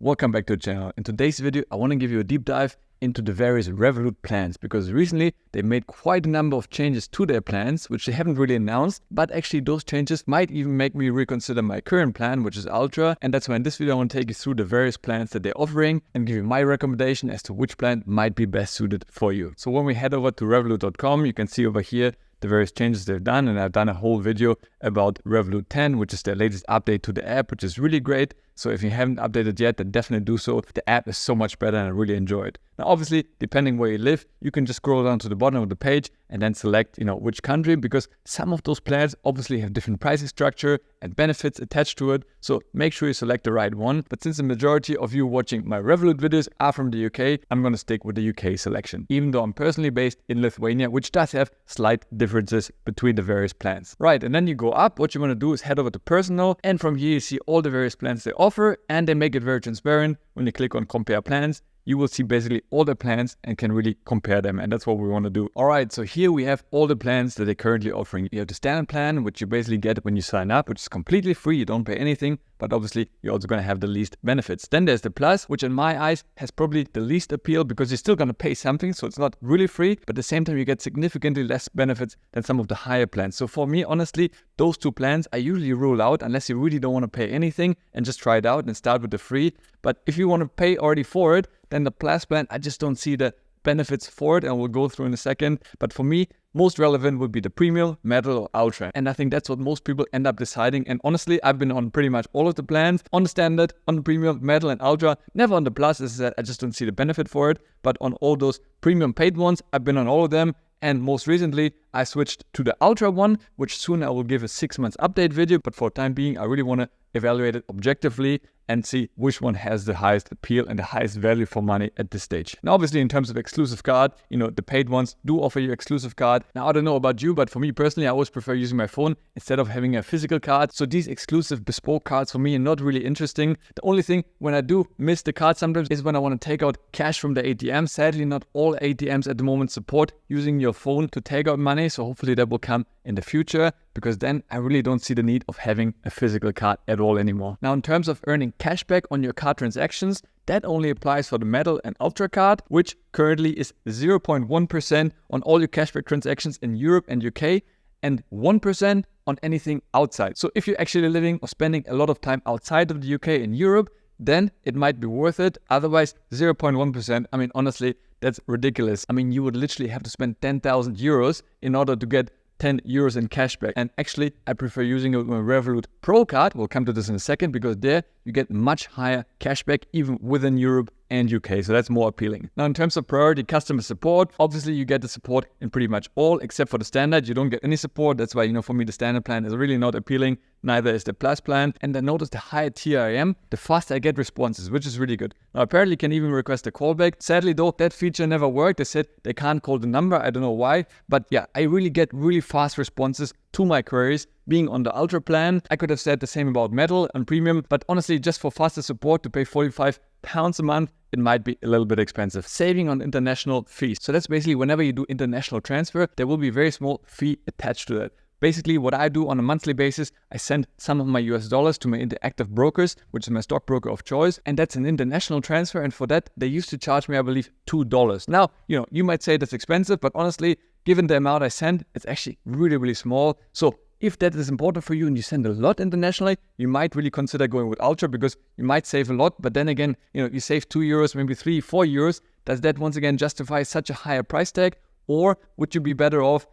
welcome back to the channel. In today's video, I want to give you a deep dive into the various Revolut plans because recently they made quite a number of changes to their plans, which they haven't really announced, but actually those changes might even make me reconsider my current plan, which is Ultra. And that's why in this video I want to take you through the various plans that they're offering and give you my recommendation as to which plan might be best suited for you. So when we head over to revolut.com, you can see over here the various changes they've done, and I've done a whole video about Revolut 10, which is their latest update to the app, which is really great. So if you haven't updated yet, then definitely do so. The app is so much better and I really enjoy it. Now, obviously, depending where you live, you can just scroll down to the bottom of the page and then select, which country, because some of those plans obviously have different pricing structure and benefits attached to it. So make sure you select the right one. But since the majority of you watching my Revolut videos are from the UK, I'm going to stick with the UK selection, even though I'm personally based in Lithuania, which does have slight differences between the various plans. Right, and then you go up. What you want to do is head over to personal, and from here you see all the various plans they offer, and they make it very transparent. When you click on compare plans, you will see basically all the plans and can really compare them, and that's what we want to do. All right, so here we have all the plans that they're currently offering. You have the standard plan, which you basically get when you sign up, which is completely free. You don't pay anything, but obviously you're also going to have the least benefits. Then there's the plus, which in my eyes has probably the least appeal because you're still going to pay something, so it's not really free, but at the same time you get significantly less benefits than some of the higher plans. So for me, honestly, those two plans I usually rule out unless you really don't want to pay anything and just try it out and start with the free. But if you want to pay already for it, then the plus plan, I just don't see the benefits for it, and we'll go through in a second. But for me, most relevant would be the premium, metal, or ultra. And I think that's what most people end up deciding. And honestly, I've been on pretty much all of the plans, on the standard, on the premium, metal, and ultra, never on the plus. As I said, I just don't see the benefit for it. But on all those premium paid ones, I've been on all of them. And most recently, I switched to the Ultra one, which soon I will give a 6 months update video. But for the time being, I really want to evaluate it objectively and see which one has the highest appeal and the highest value for money at this stage. Now, obviously, in terms of exclusive card, the paid ones do offer you exclusive card. Now, I don't know about you, but for me personally, I always prefer using my phone instead of having a physical card. So these exclusive bespoke cards for me are not really interesting. The only thing when I do miss the card sometimes is when I want to take out cash from the ATM. Sadly, not all ATMs at the moment support using your phone to take out money. So hopefully that will come in the future, because then I really don't see the need of having a physical card at all anymore. Now, in terms of earning cashback on your card transactions, that only applies for the metal and ultra card, which currently is 0.1% on all your cashback transactions in Europe and UK, and 1% on anything outside. So if you're actually living or spending a lot of time outside of the UK and Europe, then it might be worth it. Otherwise, 0.1%, I mean, honestly, that's ridiculous. I mean, you would literally have to spend 10,000 euros in order to get 10 euros in cashback. And actually, I prefer using a Revolut Pro card. We'll come to this in a second, because there you get much higher cashback even within Europe and UK. So that's more appealing. Now, in terms of priority customer support, obviously you get the support in pretty much all except for the standard. You don't get any support. That's why, for me, the standard plan is really not appealing. Neither is the plus plan. And I notice the higher tier I am, the faster I get responses, which is really good. Now, apparently you can even request a callback. Sadly though, that feature never worked. They said they can't call the number. I don't know why. But yeah, I really get really fast responses to my queries being on the Ultra plan. I could have said the same about metal and premium, but honestly, just for faster support to pay £45 a month, it might be a little bit expensive. Saving on international fees. So that's basically whenever you do international transfer, there will be a very small fee attached to that. Basically, what I do on a monthly basis, I send some of my US dollars to my interactive brokers, which is my stockbroker of choice. And that's an international transfer. And for that, they used to charge me, I believe, $2. Now, you might say that's expensive, but honestly, given the amount I send, it's actually really, really small. So if that is important for you and you send a lot internationally, you might really consider going with Ultra, because you might save a lot. But then again, you save €2, maybe 3, 4 euros. Does that once again justify such a higher price tag? Or would you be better off,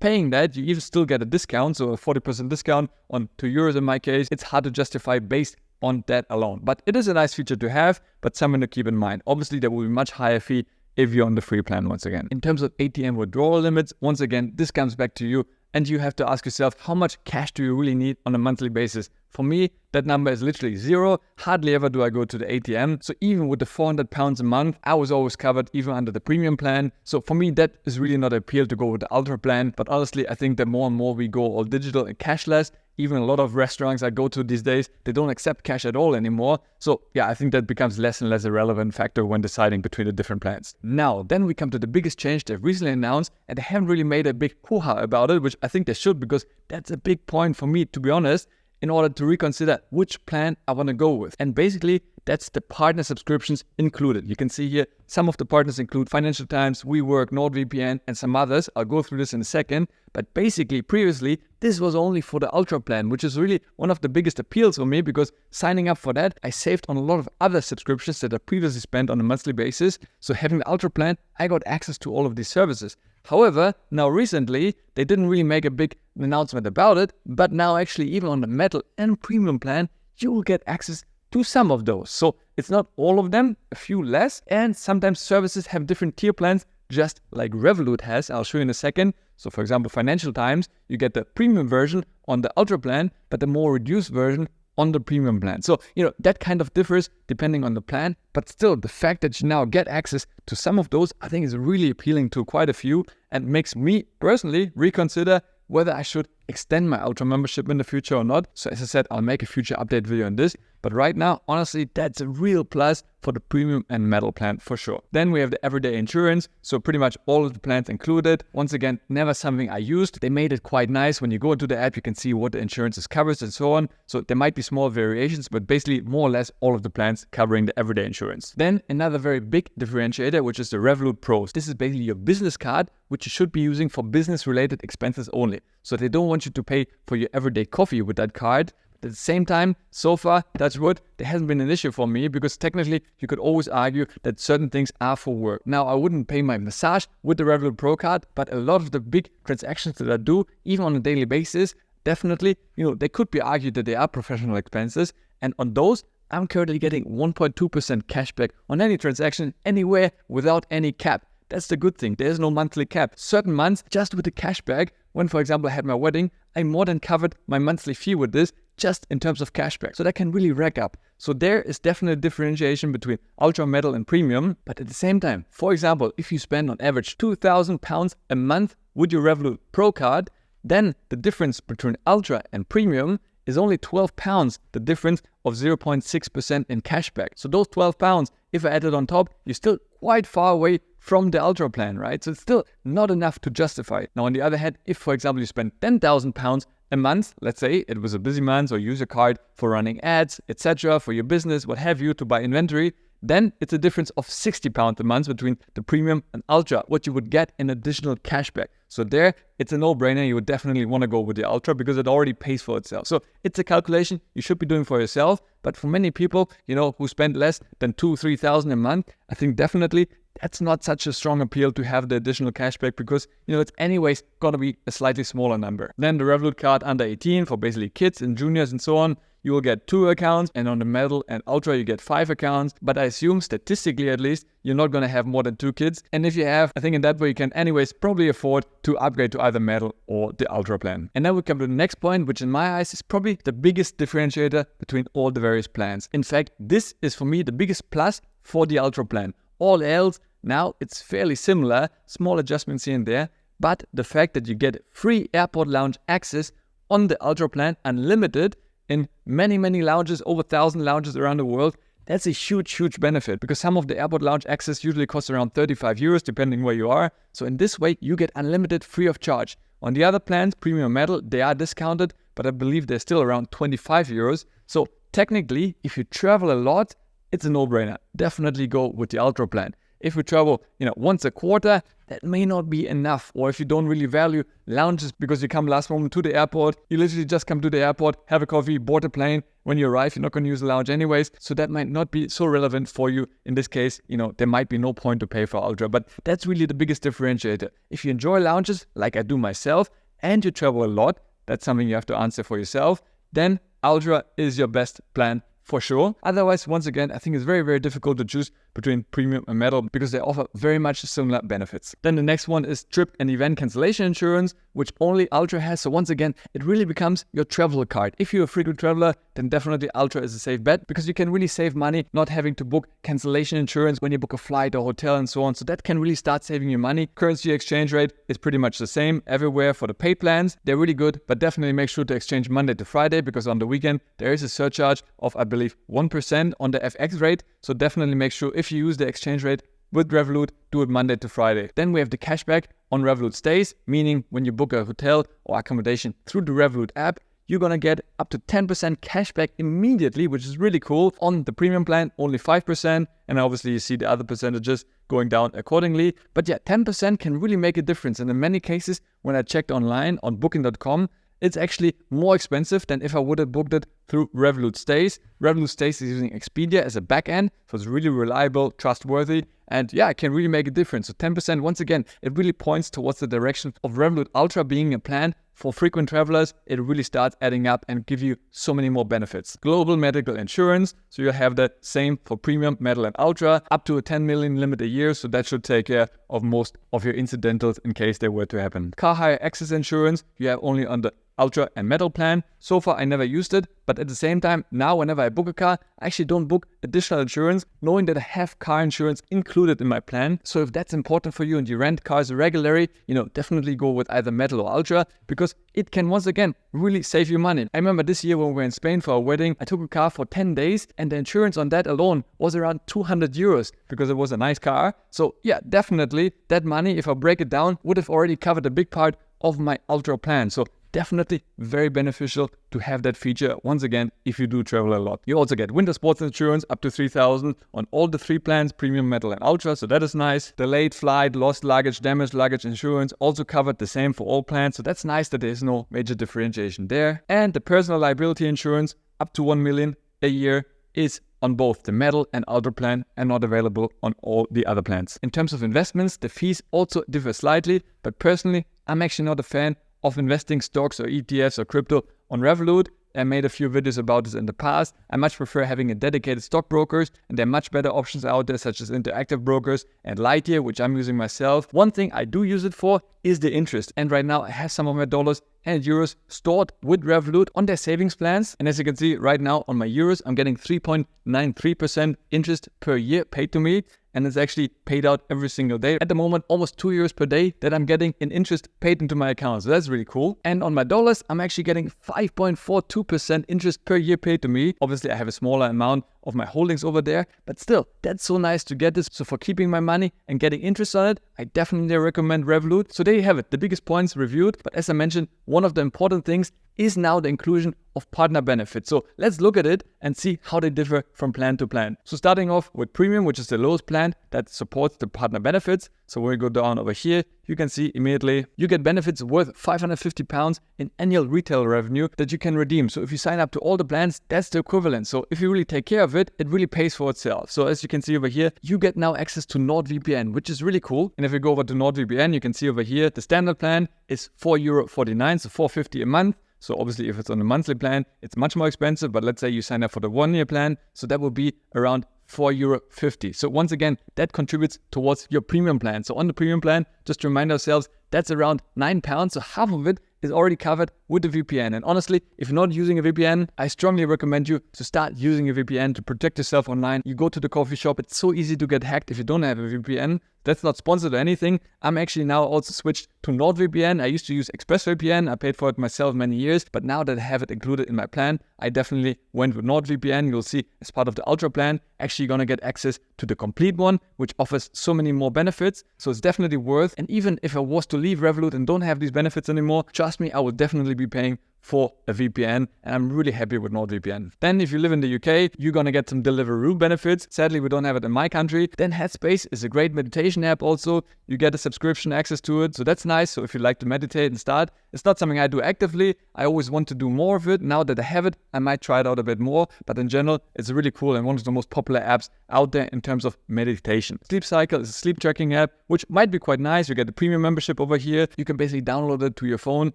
paying that? You even still get a discount, so a 40% discount on €2 in my case. It's hard to justify based on that alone. But it is a nice feature to have, but something to keep in mind. Obviously, there will be much higher fee if you're on the free plan once again. In terms of ATM withdrawal limits, once again, this comes back to you. And you have to ask yourself, how much cash do you really need on a monthly basis? For me, that number is literally zero. Hardly ever do I go to the ATM. So even with the £400 a month, I was always covered even under the premium plan. So for me, that is really not appeal to go with the Ultra plan. But honestly, I think that more and more we go all digital and cashless. Even a lot of restaurants I go to these days, they don't accept cash at all anymore. So yeah, I think that becomes less and less a relevant factor when deciding between the different plans. Now, then we come to the biggest change they've recently announced, and they haven't really made a big hoo-ha about it, which I think they should, because that's a big point for me, to be honest. in order to reconsider which plan I want to go with. And basically, that's the partner subscriptions included. You can see here, some of the partners include Financial Times, WeWork, NordVPN, and some others. I'll go through this in a second. But basically, previously, this was only for the Ultra plan, which is really one of the biggest appeals for me, because signing up for that, I saved on a lot of other subscriptions that I previously spent on a monthly basis. So having the Ultra plan, I got access to all of these services. However, now recently, they didn't really make a big announcement about it, but now actually even on the Metal and Premium plan, you will get access to some of those. So it's not all of them, a few less, and sometimes services have different tier plans, just like Revolut has. I'll show you in a second. So for example, Financial Times, you get the premium version on the Ultra plan, but the more reduced version on the premium plan. So, that kind of differs depending on the plan, but still the fact that you now get access to some of those, I think is really appealing to quite a few and makes me personally reconsider whether I should extend my Ultra membership in the future or not. So as I said, I'll make a future update video on this. But right now, honestly, that's a real plus for the Premium and Metal plan for sure. Then we have the everyday insurance. So pretty much all of the plans included. Once again, never something I used. They made it quite nice. When you go into the app, you can see what the insurances covers and so on. So there might be small variations, but basically more or less all of the plans covering the everyday insurance. Then another very big differentiator, which is the Revolut Pro. This is basically your business card, which you should be using for business-related expenses only. So they don't want you to pay for your everyday coffee with that card. At the same time, so far, touch wood, there hasn't been an issue for me, because technically you could always argue that certain things are for work. Now, I wouldn't pay my massage with the Revolut Pro card, but a lot of the big transactions that I do, even on a daily basis, definitely, they could be argued that they are professional expenses. And on those, I'm currently getting 1.2% cashback on any transaction anywhere without any cap. That's the good thing. There's no monthly cap. Certain months, just with the cashback, when, for example, I had my wedding, I more than covered my monthly fee with this, just in terms of cashback. So that can really rack up. So there is definitely a differentiation between Ultra, Metal, and Premium. But at the same time, for example, if you spend on average £2,000 a month with your Revolut Pro card, then the difference between Ultra and Premium is only £12, the difference of 0.6% in cashback. So those £12, if I add it on top, you're still quite far away from the Ultra plan, right? So it's still not enough to justify it. Now, on the other hand, if, for example, you spend £10,000 a month, let's say it was a busy month, or use your card for running ads, etc., for your business, what have you, to buy inventory, then it's a difference of £60 a month between the Premium and Ultra, what you would get in additional cashback. So there, it's a no-brainer. You would definitely want to go with the Ultra because it already pays for itself. So it's a calculation you should be doing for yourself. But for many people, who spend less than $2,000-3,000 a month, I think definitely that's not such a strong appeal to have the additional cashback, because, it's anyways going to be a slightly smaller number. Then the Revolut card under 18 for basically kids and juniors and so on, you will get 2 accounts, and on the Metal and Ultra you get 5 accounts. But I assume, statistically at least, you're not going to have more than 2 kids. And if you have, I think in that way you can anyways probably afford to upgrade to either Metal or the Ultra plan. And then we come to the next point, which in my eyes is probably the biggest differentiator between all the various plans. In fact, this is for me the biggest plus for the Ultra plan. All else, now it's fairly similar, small adjustments here and there, but the fact that you get free airport lounge access on the Ultra plan, unlimited, in many, many lounges, over 1,000 lounges around the world, that's a huge, huge benefit, because some of the airport lounge access usually costs around €35, depending where you are. So in this way, you get unlimited free of charge. On the other plans, Premium, Metal, they are discounted, but I believe they're still around €25. So technically, if you travel a lot, it's a no-brainer. Definitely go with the Ultra plan. If you travel, once a quarter, that may not be enough. Or if you don't really value lounges because you come last moment to the airport, you literally just come to the airport, have a coffee, board a plane. When you arrive, you're not going to use the lounge anyways. So that might not be so relevant for you. In this case, there might be no point to pay for Ultra. But that's really the biggest differentiator. If you enjoy lounges, like I do myself, and you travel a lot, that's something you have to answer for yourself, then Ultra is your best plan for sure. Otherwise, once again, I think it's very, very difficult to choose between Premium and Metal because they offer very much similar benefits. Then the next one is trip and event cancellation insurance, which only Ultra has. So once again, it really becomes your travel card. If you're a frequent traveler, then definitely Ultra is a safe bet because you can really save money not having to book cancellation insurance when you book a flight or hotel and so on. So that can really start saving you money. Currency exchange rate is pretty much the same everywhere for the paid plans. They're really good, but definitely make sure to exchange Monday to Friday because on the weekend there is a surcharge of, I believe, 1% on the FX rate. So definitely make sure if you use the exchange rate with Revolut, do it Monday to Friday. Then we have the cashback on Revolut Stays, meaning when you book a hotel or accommodation through the Revolut app, you're gonna get up to 10% cashback immediately, which is really cool. On the premium plan, only 5%, and obviously you see the other percentages going down accordingly. But yeah, 10% can really make a difference. And in many cases, when I checked online on booking.com, it's actually more expensive than if I would have booked it through Revolut Stays. Revolut Stays is using Expedia as a backend, so it's really reliable, trustworthy, and yeah, it can really make a difference. So 10%, once again, it really points towards the direction of Revolut Ultra being a plan for frequent travelers. It really starts adding up and give you so many more benefits. Global medical insurance, so you have the same for premium, metal, and ultra, up to a 10 million limit a year, so that should take care of most of your incidentals in case they were to happen. Car hire access insurance, you have only on the Ultra and Metal plan. So far I never used it, but at the same time, now whenever I book a car, I actually don't book additional insurance, knowing that I have car insurance included in my plan. So if that's important for you and you rent cars regularly, definitely go with either Metal or Ultra, because it can once again really save you money. I remember this year when we were in Spain for our wedding, I took a car for 10 days and the insurance on that alone was around 200 euros because it was a nice car. So yeah, definitely that money, if I break it down, would have already covered a big part of my Ultra plan. So definitely very beneficial to have that feature, once again, if you do travel a lot. You also get winter sports insurance up to 3,000 on all the 3 plans, premium, metal, and ultra, so that is nice. Delayed flight, lost luggage, damaged luggage insurance also covered, the same for all plans, so that's nice that there's no major differentiation there. And the personal liability insurance up to 1 million a year is on both the metal and ultra plan and not available on all the other plans. In terms of investments, the fees also differ slightly, but personally, I'm actually not a fan of investing stocks or ETFs or crypto on Revolut. I made a few videos about this in the past. I much prefer having a dedicated stockbrokers, and there are much better options out there such as Interactive Brokers and Lightyear, which I'm using myself. One thing I do use it for is the interest, and right now I have some of my dollars and euros stored with Revolut on their savings plans, and as you can see right now on my euros, I'm getting 3.93% interest per year paid to me, and it's actually paid out every single day. At the moment, almost 2 euros per day that I'm getting in interest paid into my account. So that's really cool. And on my dollars, I'm actually getting 5.42% interest per year paid to me. Obviously, I have a smaller amount of my holdings over there, but still, that's so nice to get this. So for keeping my money and getting interest on it, I definitely recommend Revolut. So there you have it, the biggest points reviewed. But as I mentioned, one of the important things is now the inclusion of partner benefits. So let's look at it and see how they differ from plan to plan. So starting off with Premium, which is the lowest plan that supports the partner benefits. So when we go down over here, you can see immediately you get benefits worth £550 in annual retail revenue that you can redeem. So if you sign up to all the plans, that's the equivalent. So if you really take care of it, it really pays for itself. So as you can see over here, you get now access to NordVPN, which is really cool. And if we go over to NordVPN, you can see over here, the standard plan is €4.49, so $4.50 a month. So obviously if it's on a monthly plan, it's much more expensive, but let's say you sign up for the 1 year plan, so that will be around €4.50. So once again, that contributes towards your premium plan. So on the premium plan, just to remind ourselves, that's around £9, so half of it is already covered with the VPN. And honestly, if you're not using a VPN, I strongly recommend you to start using a VPN to protect yourself online. You go to the coffee shop, it's so easy to get hacked if you don't have a VPN. That's not sponsored or anything. I'm actually now also switched to NordVPN. I used to use ExpressVPN. I paid for it myself many years, but now that I have it included in my plan, I definitely went with NordVPN. You'll see as part of the Ultra plan, actually you're gonna get access to the complete one, which offers so many more benefits. So it's definitely worth. And even if I was to leave Revolut and don't have these benefits anymore, trust me, I will definitely be paying for a VPN, and I'm really happy with NordVPN. Then if you live in the UK, you're gonna get some Deliveroo benefits. Sadly, we don't have it in my country. Then Headspace is a great meditation app also. You get a subscription access to it, so that's nice. So if you like to meditate and start, it's not something I do actively. I always want to do more of it. Now that I have it, I might try it out a bit more, but in general, it's really cool and one of the most popular apps out there in terms of meditation. Sleep Cycle is a sleep tracking app, which might be quite nice. You get the premium membership over here. You can basically download it to your phone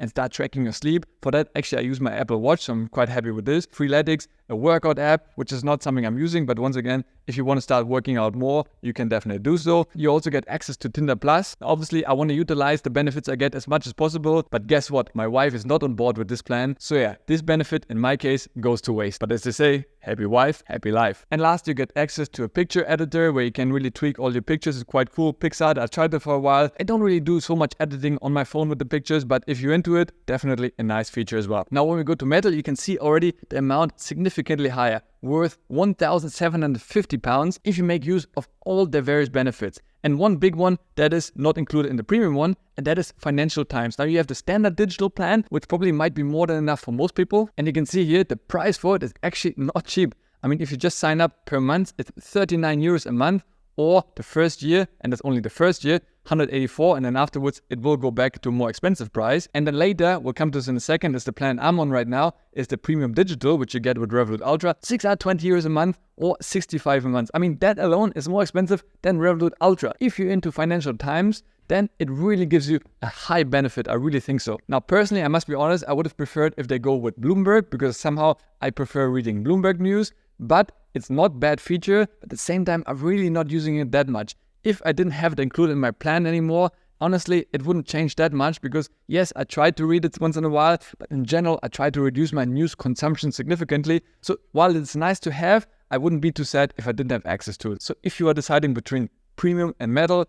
and start tracking your sleep. For that, actually, I use my Apple Watch, so I'm quite happy with this. Freeletics, a workout app, which is not something I'm using, but once again, if you want to start working out more, you can definitely do so. You also get access to Tinder Plus. Obviously, I want to utilize the benefits I get as much as possible, but guess what? My wife is not on board with this plan. So yeah, this benefit in my case goes to waste. But as they say, happy wife, happy life. And last, you get access to a picture editor where you can really tweak all your pictures. It's quite cool. PixArt, I tried it for a while. I don't really do so much editing on my phone with the pictures, but if you're into it, definitely a nice feature as well. Now, when we go to Metal, you can see already the amount significantly higher, worth £1,750 if you make use of all their various benefits. And one big one that is not included in the premium one, and that is financial times. Now you have the standard digital plan, which probably might be more than enough for most people. And you can see here, the price for it is actually not cheap. I mean, if you just sign up per month, it's 39 euros a month, or the first year, and that's only the first year, 184, and then afterwards it will go back to a more expensive price. And then later, we'll come to this in a second, is the plan I'm on right now, is the premium digital, which you get with Revolut Ultra, 620 euros a month or 65 a month. I mean, that alone is more expensive than Revolut Ultra. If you're into financial times, then it really gives you a high benefit. I really think so. Now, personally, I must be honest, I would have preferred if they go with Bloomberg, because somehow I prefer reading Bloomberg news, but it's not bad feature. At the same time, I'm really not using it that much. If I didn't have it included in my plan anymore, honestly, it wouldn't change that much, because yes, I try to read it once in a while, but in general, I try to reduce my news consumption significantly. So while it's nice to have, I wouldn't be too sad if I didn't have access to it. So if you are deciding between premium and metal,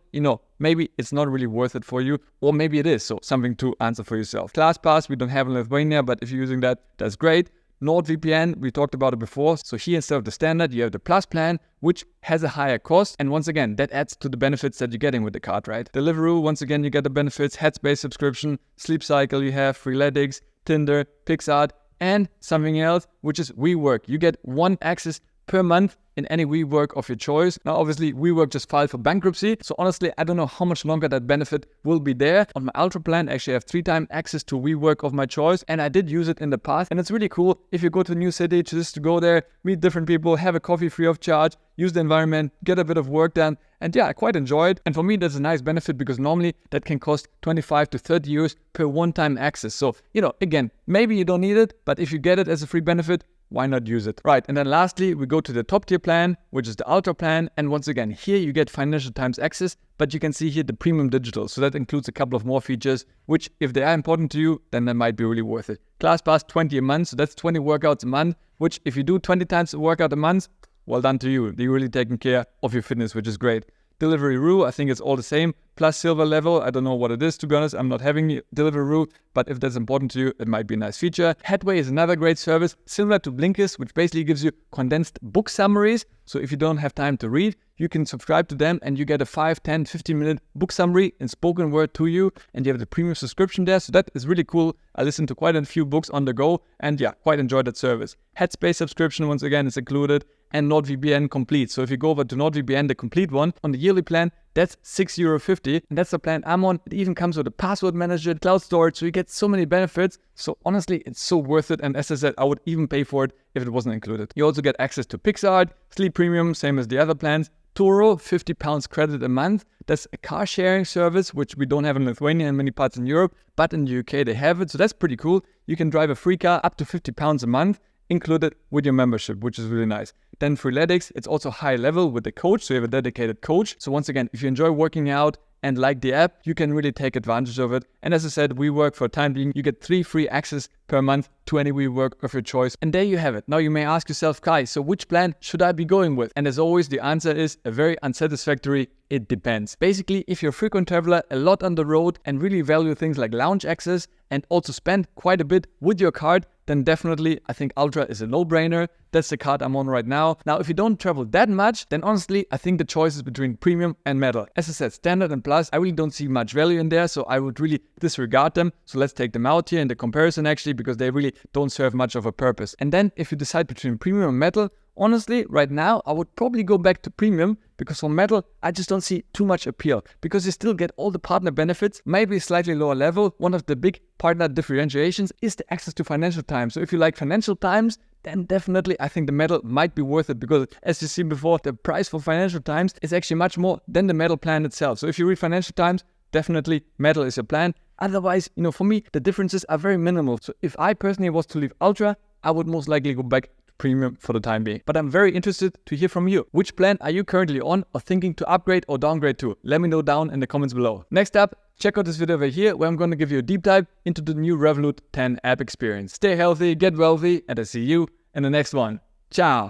maybe it's not really worth it for you, or maybe it is. So something to answer for yourself. ClassPass, we don't have in Lithuania, but if you're using that, that's great. NordVPN, we talked about it before. So here, instead of the standard, you have the Plus plan, which has a higher cost. And once again, that adds to the benefits that you're getting with the card, right? Deliveroo, once again, you get the benefits, Headspace subscription, Sleep Cycle, you have Freeletics, Tinder, PixArt, and something else, which is WeWork. You get one access per month in any WeWork of your choice. Now, obviously, WeWork just filed for bankruptcy. So honestly, I don't know how much longer that benefit will be there. On my Ultra plan, actually, I have 3x access to WeWork of my choice. And I did use it in the past. And it's really cool if you go to a new city, just to go there, meet different people, have a coffee free of charge, use the environment, get a bit of work done. And yeah, I quite enjoy it. And for me, that's a nice benefit, because normally that can cost 25 to 30 euros per one-time access. So, again, maybe you don't need it, but if you get it as a free benefit, why not use it? Right, and then lastly, we go to the top tier plan, which is the Ultra plan. And once again, here you get financial times access, but you can see here the premium digital. So that includes a couple of more features, which if they are important to you, then that might be really worth it. ClassPass, 20 a month, so that's 20 workouts a month, which if you do 20 times a workout a month, well done to you. You're really taking care of your fitness, which is great. Deliveroo, I think it's all the same, plus silver level. I don't know what it is, to be honest. I'm not having Deliveroo, but if that's important to you, it might be a nice feature. Headway is another great service, similar to Blinkist, which basically gives you condensed book summaries. So if you don't have time to read, you can subscribe to them and you get a 5, 10, 15-minute book summary in spoken word to you, and you have the premium subscription there. So that is really cool. I listened to quite a few books on the go, and yeah, quite enjoyed that service. Headspace subscription, once again, is included, and NordVPN Complete. So if you go over to NordVPN, the complete one, on the yearly plan, that's €6.50, and that's the plan I'm on. It even comes with a password manager, cloud storage, so you get so many benefits. So honestly, it's so worth it, and as I said, I would even pay for it if it wasn't included. You also get access to PixArt, Sleep Premium, same as the other plans. Toro, £50 credit a month. That's a car sharing service, which we don't have in Lithuania and many parts in Europe, but in the UK they have it, so that's pretty cool. You can drive a free car up to £50 a month, included with your membership, which is really nice. Then Freeletics, it's also high level with the coach, so you have a dedicated coach. So once again, if you enjoy working out and like the app, you can really take advantage of it. And as I said, WeWork, for the time being, you get 3 free access per month to any WeWork of your choice. And there you have it. Now you may ask yourself, Kai, so which plan should I be going with? And as always, the answer is a very unsatisfactory, it depends. Basically, if you're a frequent traveler, a lot on the road, and really value things like lounge access, and also spend quite a bit with your card, then definitely I think Ultra is a no-brainer. That's the card I'm on right now. Now, if you don't travel that much, then honestly, I think the choice is between premium and metal. As I said, standard and plus, I really don't see much value in there, so I would really disregard them. So let's take them out here in the comparison actually, because they really don't serve much of a purpose. And then if you decide between premium and metal, honestly, right now, I would probably go back to premium, because for metal, I just don't see too much appeal, because you still get all the partner benefits, maybe slightly lower level. One of the big partner differentiations is the access to financial times. So if you like financial times, then definitely I think the metal might be worth it, because as you see before, the price for financial times is actually much more than the metal plan itself. So if you read financial times, definitely metal is your plan. Otherwise, for me, the differences are very minimal. So if I personally was to leave Ultra, I would most likely go back premium for the time being. But I'm very interested to hear from you. Which plan are you currently on or thinking to upgrade or downgrade to? Let me know down in the comments below. Next up, check out this video over here, where I'm going to give you a deep dive into the new Revolut 10 app experience. Stay healthy, get wealthy, and I see you in the next one. Ciao!